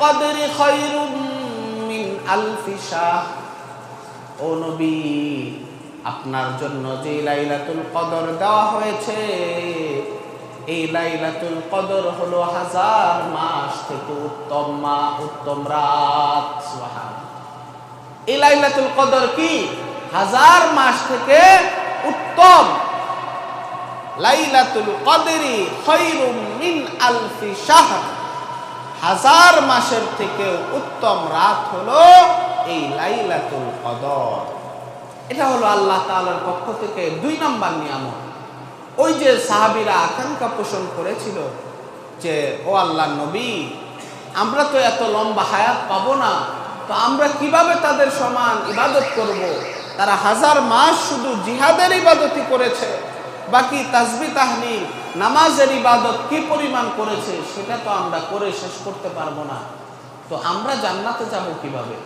কদরি খায়রুম মিন আলফি শাহর। ও নবী, আপনার জন্য যে লাইলাতুল কদর দেওয়া হয়েছে, এই লাইলাতুল কদর হলো 1000 মাস থেকে উত্তম রাত। সুবহানাল্লাহ। এই লাইলাতুল কদর কি 1000 মাস থেকে উত্তম। লাইলাতুল কদরি খায়রুম মিন আলফি শাহর, 1000 মাসের থেকে উত্তম রাত হলো এই লাইলাতুল কদর। এটা হলো আল্লাহ তাআলার পক্ষ থেকে 2 নম্বর নিয়ামত। ওই যে সাহাবীরা আকাঙ্ক্ষা পোষণ করেছিল যে ও আল্লাহর নবী, আমরা তো এত লম্বা হায়াত পাবো না, তো আমরা কিভাবে তাদের সমান ইবাদত করব? তারা 1000 মাস শুধু জিহাদের ইবাদতই করেছে, বাকি তাসবিহ তাহলিল নামাজের ইবাদত কি পরিমাণ করেছে সেটা তো আমরা করে শেষ করতে পারবো না, তো আমরা জান্নাতে যাব কিভাবে?